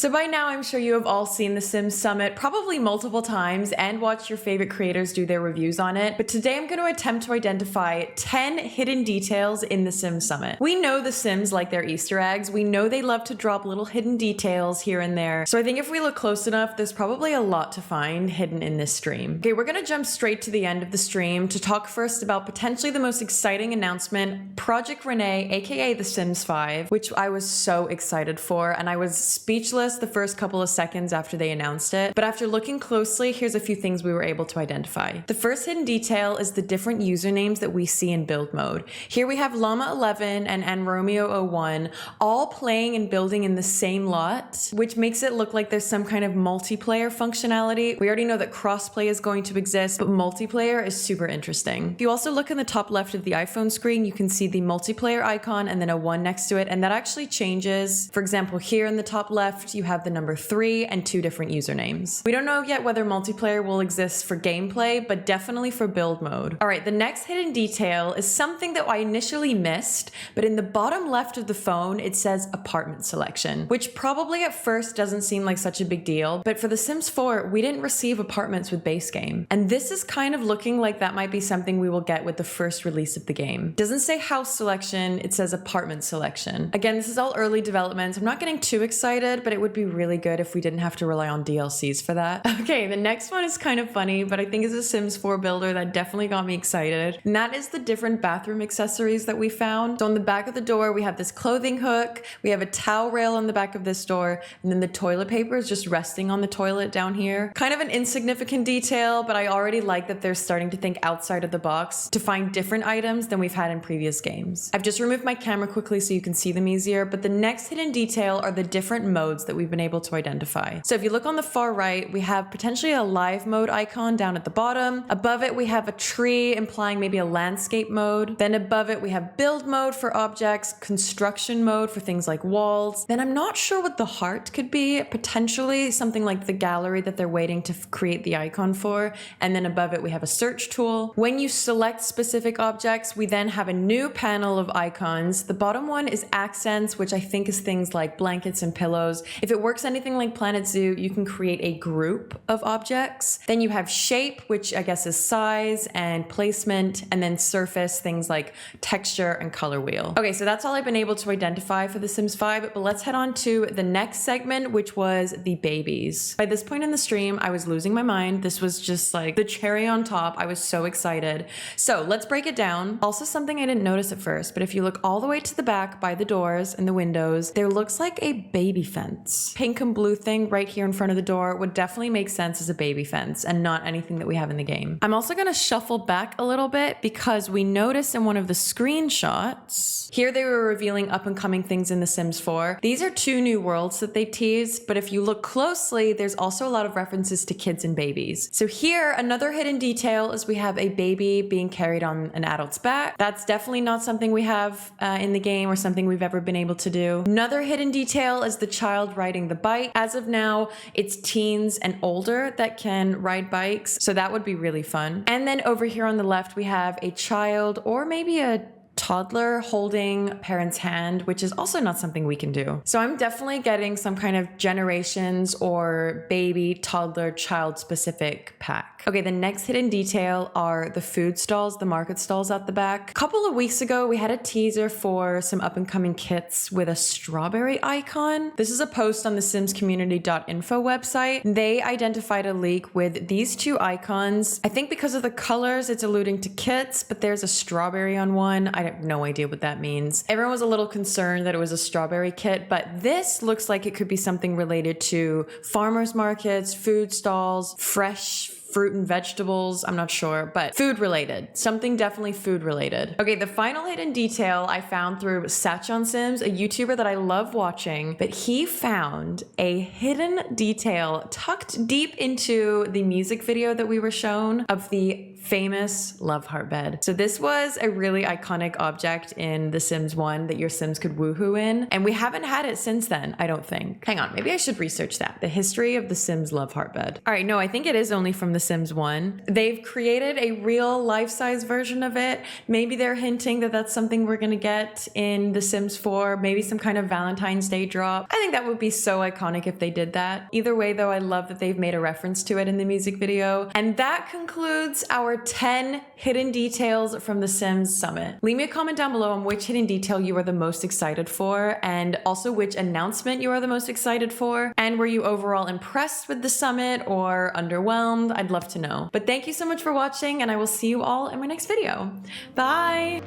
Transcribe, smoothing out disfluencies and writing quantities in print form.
So by now, I'm sure you have all seen the Sims Summit probably multiple times and watched your favorite creators do their reviews on it. But today I'm going to attempt to identify 10 hidden details in the Sims Summit. We know the Sims like their Easter eggs. We know they love to drop little hidden details here and there. So I think if we look close enough, there's probably a lot to find hidden in this stream. Okay, we're going to jump straight to the end of the stream to talk first about potentially the most exciting announcement, Project Renee, aka The Sims 5, which I was so excited for, and I was speechless the first couple of seconds after they announced it. But after looking closely, here's a few things we were able to identify. The first hidden detail is the different usernames that we see in build mode. Here we have Llama11 and Romeo01 all playing and building in the same lot, which makes it look like there's some kind of multiplayer functionality. We already know that crossplay is going to exist, but multiplayer is super interesting. If you also look in the top left of the iPhone screen, you can see the multiplayer icon and then a 1 next to it, and that actually changes. For example, here in the top left, you have the number 3 and 2 different usernames. We don't know yet whether multiplayer will exist for gameplay, but definitely for build mode. All right, the next hidden detail is something that I initially missed, but in the bottom left of the phone, it says apartment selection, which probably at first doesn't seem like such a big deal, but for The Sims 4, we didn't receive apartments with base game. And this is kind of looking like that might be something we will get with the first release of the game. It doesn't say house selection, it says apartment selection. Again, this is all early development. I'm not getting too excited, but it would be really good if we didn't have to rely on DLCs for that. Okay, the next one is kind of funny, but I think as a Sims 4 builder, that definitely got me excited. And that is the different bathroom accessories that we found. So on the back of the door, we have this clothing hook, we have a towel rail on the back of this door, and then the toilet paper is just resting on the toilet down here. Kind of an insignificant detail, but I already like that they're starting to think outside of the box to find different items than we've had in previous games. I've just removed my camera quickly so you can see them easier, but the next hidden detail are the different modes that we've been able to identify. So if you look on the far right, we have potentially a live mode icon down at the bottom. Above it, we have a tree implying maybe a landscape mode. Then above it, we have build mode for objects, construction mode for things like walls. Then I'm not sure what the heart could be, potentially something like the gallery that they're waiting to create the icon for. And then above it, we have a search tool. When you select specific objects, we then have a new panel of icons. The bottom one is accents, which I think is things like blankets and pillows. If it works anything like Planet Zoo, you can create a group of objects. Then you have shape, which I guess is size and placement, and then surface, things like texture and color wheel. Okay, so that's all I've been able to identify for The Sims 5, but let's head on to the next segment, which was the babies. By this point in the stream, I was losing my mind. This was just like the cherry on top. I was so excited. So let's break it down. Also something I didn't notice at first, but if you look all the way to the back by the doors and the windows, there looks like a baby fence. Pink and blue thing right here in front of the door would definitely make sense as a baby fence and not anything that we have in the game. I'm also going to shuffle back a little bit because we noticed in one of the screenshots, here they were revealing up and coming things in The Sims 4. These are 2 new worlds that they teased, but if you look closely, there's also a lot of references to kids and babies. So here, another hidden detail is we have a baby being carried on an adult's back. That's definitely not something we have in the game or something we've ever been able to do. Another hidden detail is the child riding the bike. As of now, it's teens and older that can ride bikes, so that would be really fun. And then over here on the left, we have a child or maybe a toddler holding a parent's hand, which is also not something we can do. So I'm definitely getting some kind of generations or baby, toddler, child specific pack. Okay, the next hidden detail are the food stalls, the market stalls at the back. A couple of weeks ago, we had a teaser for some up and coming kits with a strawberry icon. This is a post on the simscommunity.info website. They identified a leak with these 2 icons. I think because of the colors, it's alluding to kits, but there's a strawberry on one. I have no idea what that means. Everyone was a little concerned that it was a strawberry kit, but this looks like it could be something related to farmers markets, food stalls, fresh fruit and vegetables. I'm not sure, but food related. Something definitely food related. Okay, the final hidden detail I found through Satchon Sims, a YouTuber that I love watching, but he found a hidden detail tucked deep into the music video that we were shown of the famous Love Heartbed. So this was a really iconic object in The Sims 1 that your Sims could woohoo in, and we haven't had it since then, I don't think. Hang on, maybe I should research that. The history of The Sims Love Heartbed. All right, no, I think it is only from The Sims 1. They've created a real life-size version of it. Maybe they're hinting that that's something we're gonna get in The Sims 4, maybe some kind of Valentine's Day drop. I think that would be so iconic if they did that. Either way though, I love that they've made a reference to it in the music video. And that concludes our 10 hidden details from The Sims Summit. Leave me a comment down below on which hidden detail you are the most excited for, and also which announcement you are the most excited for. And were you overall impressed with the summit or underwhelmed? I'd love to know. But thank you so much for watching, and I will see you all in my next video. Bye!